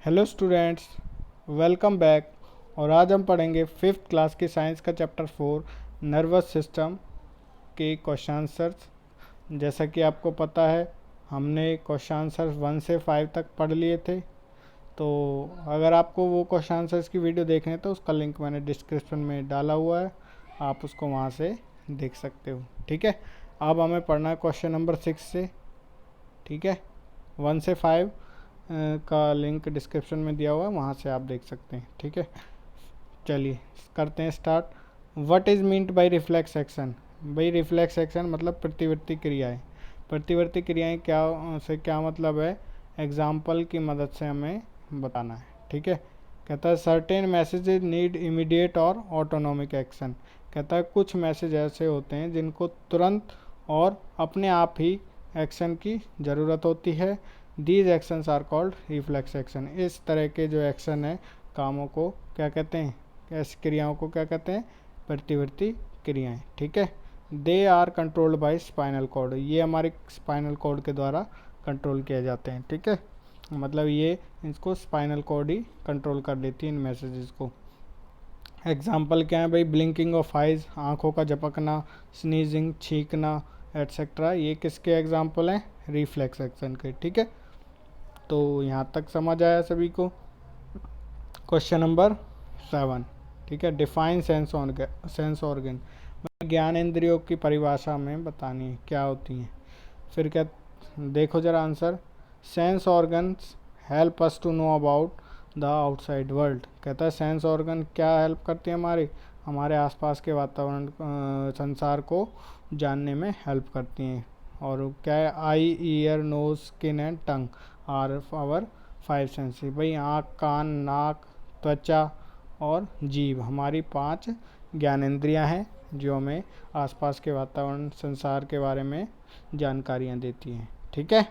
Hello students, welcome back. और आज हम पढ़ेंगे फिफ्थ क्लास की साइंस का चैप्टर 4 नर्वस सिस्टम के क्वेश्चन आंसर्स। जैसा कि आपको पता है, हमने क्वेश्चन आंसर्स 1 से 5 तक पढ़ लिए थे। तो अगर आपको वो क्वेश्चन आंसर्स की वीडियो देखनी है तो उसका लिंक मैंने डिस्क्रिप्शन में डाला हुआ है, आप उसको वहाँ से देख सकते हो। ठीक है, अब हमें पढ़ना है क्वेश्चन नंबर 6 से। ठीक है, 1 से 5 का लिंक डिस्क्रिप्शन में दिया हुआ है, वहाँ से आप देख सकते हैं। ठीक है, चलिए करते हैं start. What is meant by reflex action? भाई रिफ्लेक्स एक्शन मतलब प्रतिवर्ती क्रियाएं। प्रतिवर्ती क्रियाएं क्या मतलब है, एग्जाम्पल की मदद से हमें बताना है। ठीक है, कहता है सर्टेन मैसेजेज नीड इमीडिएट और ऑटोनोमिक एक्शन। कहता है कुछ मैसेज ऐसे होते हैं जिनको तुरंत और अपने आप ही एक्शन की ज़रूरत होती है। These actions are called reflex action. इस तरह के जो एक्शन है, कामों को क्या कहते हैं, ऐसी क्रियाओं को क्या कहते हैं, प्रतिवर्ती क्रियाएं। ठीक है, they are controlled by spinal cord. ये हमारे स्पाइनल कॉर्ड के द्वारा कंट्रोल किए जाते हैं। ठीक है, मतलब ये इसको स्पाइनल कॉर्ड ही कंट्रोल कर देती है इन मैसेजेस को। एग्जाम्पल क्या है भाई, ब्लिंकिंग ऑफ आइज, आँखों का झपकना, स्नीजिंग, छींकना एट्सेट्रा, ये किसके एग्जाम्पल हैं, रिफ्लेक्स एक्शन के। ठीक है, तो यहाँ तक समझ आया सभी को। Question number 7। ठीक है, डिफाइन सेंस ऑर्गन। ज्ञान इंद्रियों की परिभाषा में बतानी है क्या होती हैं। फिर क्या, देखो जरा answer. Sense organs help us to know about the outside world. कहता है सेंस ऑर्गन क्या हेल्प करती है, हमारे आसपास के वातावरण संसार को जानने में हेल्प करती हैं। और क्या है, eye, ear, nose, skin and tongue are our 5 senses. भाई आँख, कान, नाक, त्वचा और जीभ हमारी 5 ज्ञानेंद्रियां हैं जो हमें आसपास के वातावरण संसार के बारे में जानकारियाँ देती हैं। ठीक है,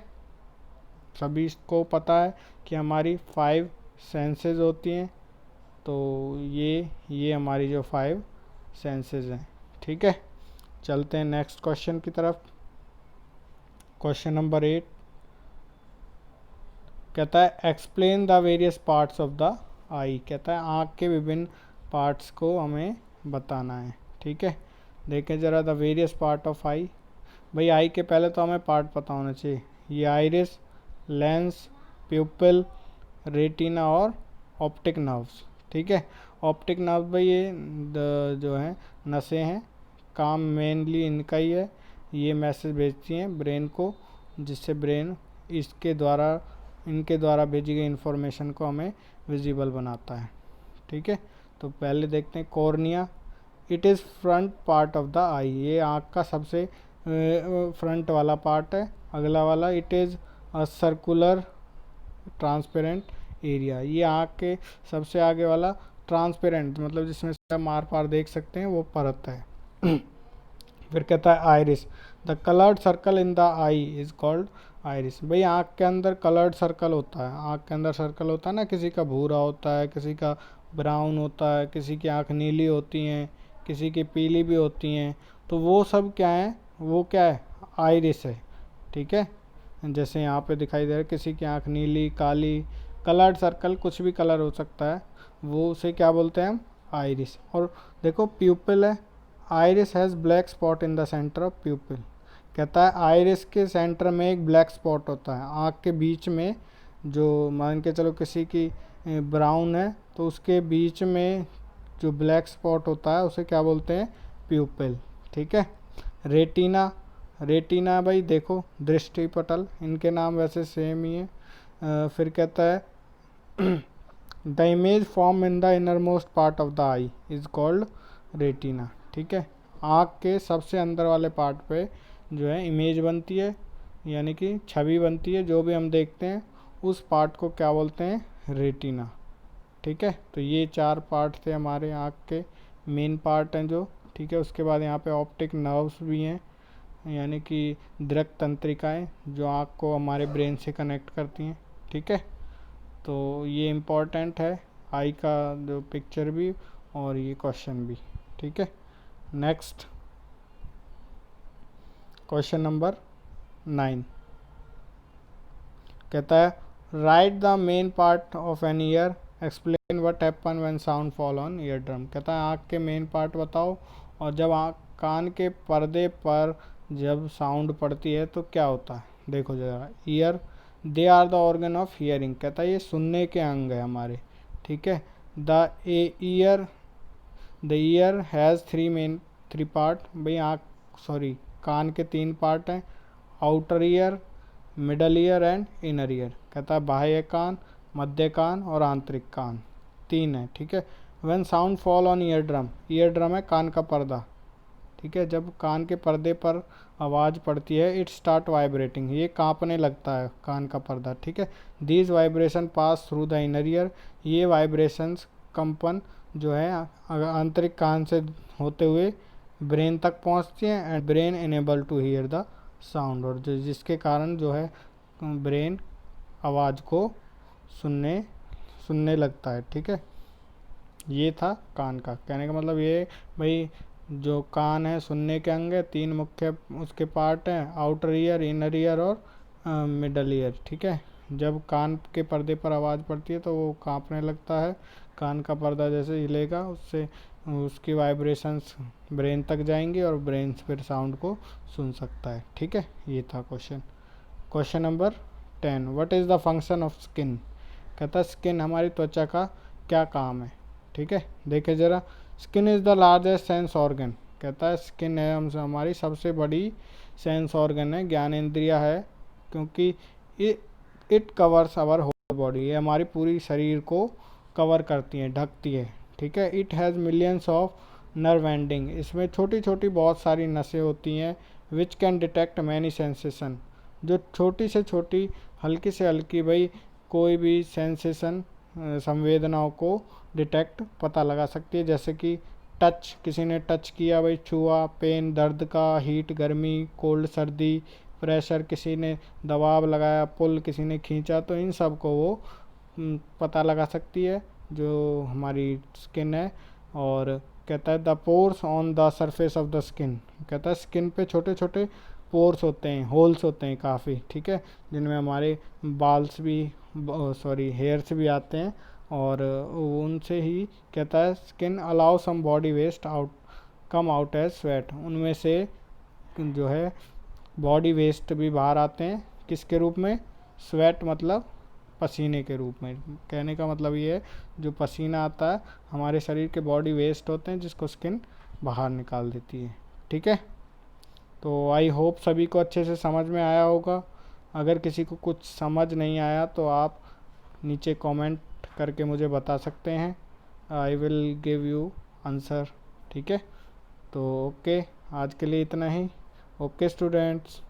सभी को पता है कि हमारी 5 सेंसेस होती हैं। तो ये हमारी जो 5 सेंसेस हैं। ठीक है, चलते हैं नेक्स्ट क्वेश्चन की तरफ। क्वेश्चन नंबर 8 कहता है explain the various parts of the eye. कहता है आँख के विभिन्न पार्ट्स को हमें बताना है। ठीक है, देखें ज़रा द वेरियस पार्ट ऑफ आई। भाई आई के पहले तो हमें पार्ट पता होना चाहिए। ये आइरिस, लेंस, प्यूपिल, रेटिना और ऑप्टिक नर्व्स। ठीक है, ऑप्टिक नर्व भाई ये जो है नसें हैं, काम मेनली इनका ही है। ये मैसेज भेजती हैं ब्रेन को, जिससे ब्रेन इनके द्वारा भेजी गई इंफॉर्मेशन को हमें विजिबल बनाता है। ठीक है, तो पहले देखते हैं cornea. It is front part of the eye. ये आँख का सबसे फ्रंट वाला पार्ट है। अगला वाला, it is a circular transparent area. ये आँख के सबसे आगे वाला ट्रांसपेरेंट मतलब जिसमें से हम आर पार देख सकते हैं वो परत है। फिर कहता है iris, the coloured circle in the I is called iris. भाई आँख के अंदर कलर्ड सर्कल होता है। आँख के अंदर सर्कल होता है ना, किसी का भूरा होता है, किसी का ब्राउन होता है, किसी की आँख नीली होती हैं, किसी की पीली भी होती हैं। तो वो सब क्या है, वो क्या है, आइरिस है। ठीक है, जैसे यहाँ पे दिखाई दे रहा है, किसी की आँख नीली, काली, कलर्ड सर्कल कुछ भी कलर हो सकता है, वो उसे क्या बोलते हैं हम, आइरिस। और देखो प्यूपिल है, iris has black spot in the centre of प्यूपिल। कहता है आइरिस के सेंटर में एक ब्लैक स्पॉट होता है, आँख के बीच में। जो मान के चलो किसी की ब्राउन है तो उसके बीच में जो ब्लैक स्पॉट होता है उसे क्या बोलते हैं, प्यूपिल। ठीक है, रेटिना। रेटिना भाई देखो दृष्टि पटल, इनके नाम वैसे सेम ही है। फिर कहता है the image form in the inner most part of the I is called retina. ठीक है, आँख के सबसे अंदर वाले पार्ट पे जो है इमेज बनती है, यानी कि छवि बनती है, जो भी हम देखते हैं उस पार्ट को क्या बोलते हैं, रेटिना। ठीक है, तो ये 4 पार्ट थे हमारे आँख के, मेन पार्ट हैं जो। ठीक है, उसके बाद यहाँ पे ऑप्टिक नर्व्स भी हैं, यानी कि दृक तंत्रिकाएँ जो आँख को हमारे ब्रेन से कनेक्ट करती हैं। ठीक है, तो ये इम्पॉर्टेंट है, आई का जो पिक्चर भी और ये क्वेश्चन भी। ठीक है, नेक्स्ट क्वेश्चन नंबर 9 कहता है write the main part of an ear, explain what happen when sound fall on ear drum. कहता है आँख के मेन पार्ट बताओ, और जब आँख कान के पर्दे पर जब साउंड पड़ती है तो क्या होता है। देखो जरा, ear, they are the organ of hearing. कहता है ये सुनने के अंग है हमारे, ठीक है। The year, the year has three part, भाई आँख, सॉरी, कान के 3 पार्ट हैं, outer ear, middle ear and inner ear. कहता है बाह्य कान, मध्य कान और आंतरिक कान, 3 है, ठीक है। When sound fall on ear drum, ear drum है कान का पर्दा, ठीक है। जब कान के पर्दे पर आवाज़ पड़ती है, इट स्टार्ट वाइब्रेटिंग, ये कांपने लगता है कान का पर्दा, ठीक है। These vibration pass through the inner ear, ये वाइब्रेशंस, कंपन जो है आंतरिक कान से होते हुए ब्रेन तक पहुंचती हैं, and brain enable to hear the sound, और जो जिसके कारण जो है ब्रेन आवाज़ को सुनने लगता है, ठीक है। ये था कान का। कहने का मतलब ये, भाई जो कान है सुनने के अंग है, 3 मुख्य उसके पार्ट हैं, आउटर ईयर, इनर ईयर और मिडल ईयर, ठीक है। जब कान के पर्दे पर आवाज़ पड़ती है तो वो कांपने लगता है, कान का पर्दा जैसे हिलेगा उससे उसकी वाइब्रेशंस ब्रेन तक जाएंगी और ब्रेन फिर साउंड को सुन सकता है, ठीक है। ये था question. Question number 10, what is the function of skin. कहता है स्किन, हमारी त्वचा का क्या काम है, ठीक है। देखे ज़रा, skin is the largest sense organ. कहता है स्किन है हमसे हमारी सबसे बड़ी सेंस ऑर्गन है, ज्ञानेंद्रिया है, क्योंकि it covers our whole body, ये हमारी पूरी शरीर को कवर करती है, ढकती है, ठीक है। It has millions of nerve ending, इसमें छोटी छोटी बहुत सारी नसें होती हैं, which can detect many sensation, जो छोटी से छोटी, हल्की से हल्की, भाई कोई भी सेंसेशन, संवेदनाओं को डिटेक्ट, पता लगा सकती है। जैसे कि टच, किसी ने टच किया, भाई छुआ, पेन दर्द का, हीट गर्मी, कोल्ड सर्दी, प्रेशर किसी ने दबाव लगाया, पुल किसी ने खींचा, तो इन सब को वो पता लगा सकती है जो हमारी स्किन है। और कहता है the pores on the surface of the skin. कहता है स्किन पे छोटे छोटे पोर्स होते हैं, होल्स होते हैं काफ़ी, ठीक है, जिनमें हमारे बाल्स भी, सॉरी हेयर्स भी आते हैं, और उनसे ही कहता है skin allow some body waste out come out as sweat, उनमें से जो है बॉडी वेस्ट भी बाहर आते हैं, किसके रूप में, स्वेट मतलब पसीने के रूप में। कहने का मतलब ये है, जो पसीना आता है हमारे शरीर के बॉडी वेस्ट होते हैं, जिसको स्किन बाहर निकाल देती है, ठीक है। तो आई होप सभी को अच्छे से समझ में आया होगा। अगर किसी को कुछ समझ नहीं आया तो आप नीचे कमेंट करके मुझे बता सकते हैं, I will give you answer, ठीक है। तो ओके, आज के लिए इतना ही। Okay students.